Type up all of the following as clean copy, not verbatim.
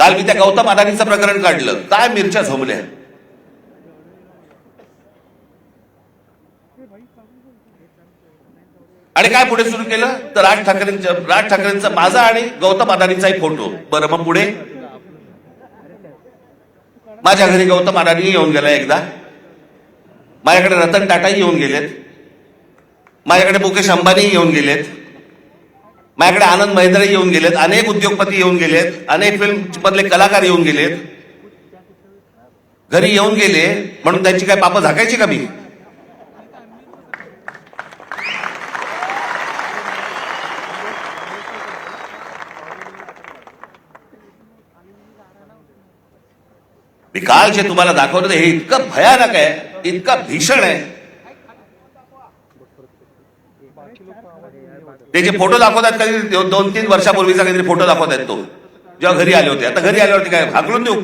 काल मी त्या गौतम अदानीचं प्रकरण काढलं, काय मिरच्या झोंबल्या. आणि काय पुढे सुरू केलं तर राज ठाकरेंचा माझा आणि गौतम अदानीचाही फोटो. बरं, मग पुढे माझ्या घरी गौतम अदानी येऊन गेला एकदा, माझ्याकडे रतन टाटाही येऊन गेलेत, माझ्याकडे मुकेश अंबानी येऊन गेलेत, माझ्याकडे आनंद महिंद्राही येऊन गेलेत, अनेक उद्योगपती येऊन गेलेत, अनेक फिल्म मधले कलाकार येऊन गेलेत. घरी येऊन गेले म्हणून त्यांची काय पापं झाकायची का मी? मी काल जे तुम्हाला दाखवलं हे इतकं भयानक आहे, इतकं भीषण आहे. ते जे फोटो दाखवतात कधी 2-3 वर्षापूर्वीचा काहीतरी फोटो दाखवतात, तो जेव्हा घरी आले होते. आता घरी आल्यावरती काय हाकलून देऊ?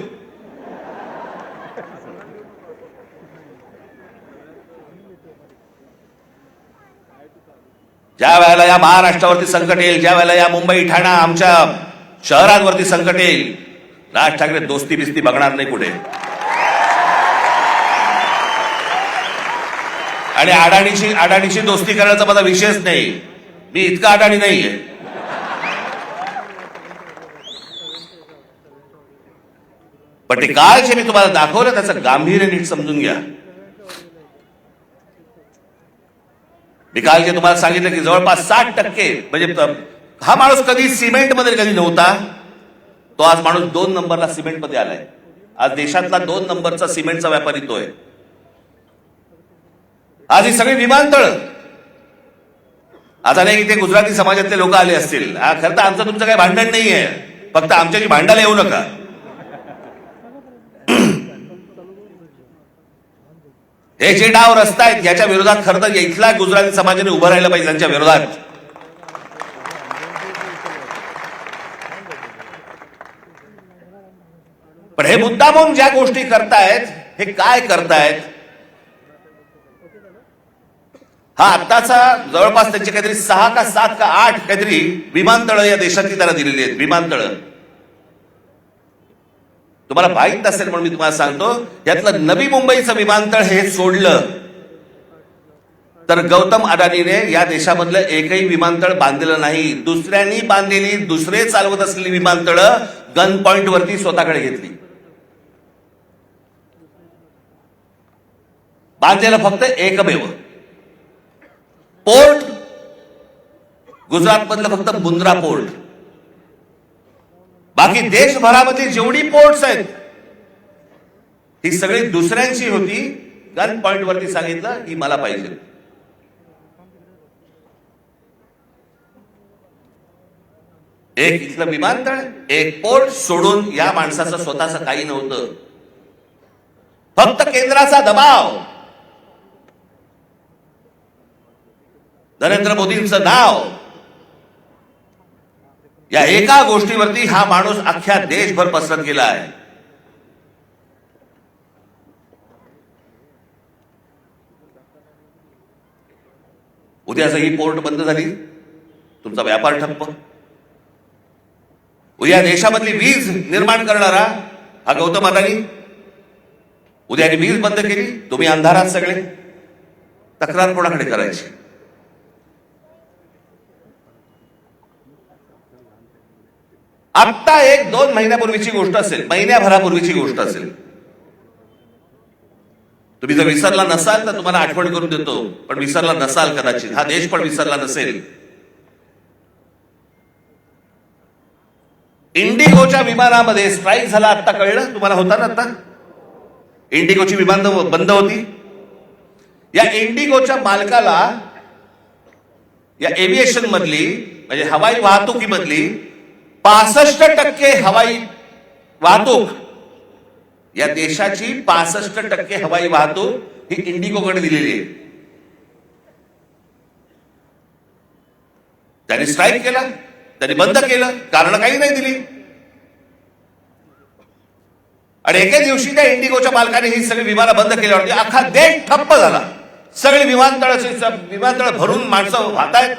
ज्या वेळेला या महाराष्ट्रावरती संकट येईल, ज्या वेळेला या मुंबई ठाणा आमच्या शहरांवरती संकट येईल, राज ठाकरे दोस्ती बिस्ती बघणार नाही कुठे. आणि अडाणीची दोस्ती करायचा माझा विषयच नाही. मी इतका अडाणी नाहीये. पण ते काल जे मी तुम्हाला दाखवलं त्याचं गांभीर्य नीट समजून घ्या. मी काल जे तुम्हाला सांगितलं की जवळपास 60% म्हणजे हा माणूस कधी सिमेंटमध्ये कधी नव्हता, तो आज माणूस 2 नंबरला सिमेंटमध्ये आलाय. आज देशातला 2 नंबरचा सिमेंटचा व्यापारी तो आहे. आज ही सगळी विमानतळ, आज अनेक इथे गुजराती समाजातले लोक आले असतील. खरं तर आमचं तुमचं काही भांडण नाहीये, फक्त आमच्याशी भांडायला येऊ नका. हे जे डाव रस्ता आहेत याच्या विरोधात खरं तर इथला गुजराती समाजाने उभं राहिलं पाहिजे त्यांच्या विरोधात. पण हे मुद्दामून ज्या गोष्टी करतायत, हे काय करतायत? हा आत्ताचा जवळपास त्यांचे काहीतरी 6 का 7 का 8 काहीतरी विमानतळं या देशातली त्याला दिलेली आहेत. विमानतळं तुम्हाला माहित नसेल म्हणून मी तुम्हाला सांगतो, यातलं नवी मुंबईचं विमानतळ हे सोडलं तर गौतम अदानीने या देशामधलं एकही विमानतळ बांधलेलं नाही. दुसऱ्यांनी बांधलेली, दुसरे चालवत असलेली विमानतळं गन पॉइंट वरती स्वतःकडे घेतली. बांधलेलं फक्त एकमेव पोर्ट गुजरात मधलं फक्त मुंद्रा पोर्ट. बाकी देशभरामधली जेवढी पोर्ट्स आहेत ही सगळी दुसऱ्यांची होती. गन पॉइंट वरती सांगितलं की मला पाहिजे. एक इथलं विमानतळ, एक पोर्ट सोडून या माणसाचं स्वतःचं काही नव्हतं. फक्त केंद्राचा दबाव, नरेंद्र मोदींचं नाव, या एका गोष्टीवरती हा माणूस अख्ख्या देशभर पसरत गेला आहे. उद्या जर ही पोर्ट बंद झाली, तुमचा व्यापार ठप्प. उद्या देशामधली वीज निर्माण करणारा हा गौतम अदानी, उद्या वीज बंद केली, तुम्ही अंधारात सगळे. तक्रार कोणाकडे करायची? आत्ता 1-2 महिन्यापूर्वीची गोष्ट असेल, महिन्याभरापूर्वीची गोष्ट असेल. तुम्ही जर विसरला नसाल तर तुम्हाला आठवण करून देतो, पण विसरला नसाल कदाचित, हा देश पण विसरला नसेल. इंडिगोच्या विमानामध्ये स्ट्राईक झाला, आता कळलं तुम्हाला? होता ना आता इंडिगोची विमान बंद होती. या इंडिगोच्या मालकाला या एव्हिएशन मधली म्हणजे हवाई वाहतुकीमधली 65% हवाई वाहतूक, या देशाची 65% हवाई वाहतूक ही इंडिगोकडे दिलेली आहे. त्यांनी स्ट्राईक केला, त्यांनी बंद केलं, कारण काही नाही दिली. आणि एके दिवशी त्या इंडिगोच्या मालकाने ही सगळी विमानं बंद केल्यावरती अख्खा देश ठप्प झाला. सगळी विमानतळ भरून माणसं वाहतायत,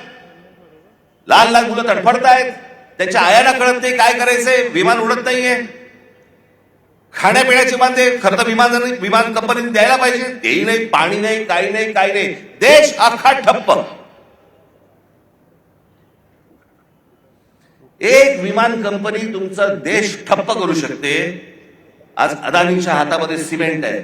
लहान लहान मुलं तडफडतायत, त्यांच्या आयांना कळत नाही काय करायचंय, विमान उडत नाहीये. खाण्यापिण्याचे वांदे खरं तर विमान कंपनीने द्यायला पाहिजे, तेही नाही, पाणी नाही, काही नाही, काही नाही, देश अख्खा ठप्प. एक विमान कंपनी तुमचा देश ठप्प करू शकते. आज अदानींच्या हातामध्ये सिमेंट आहे,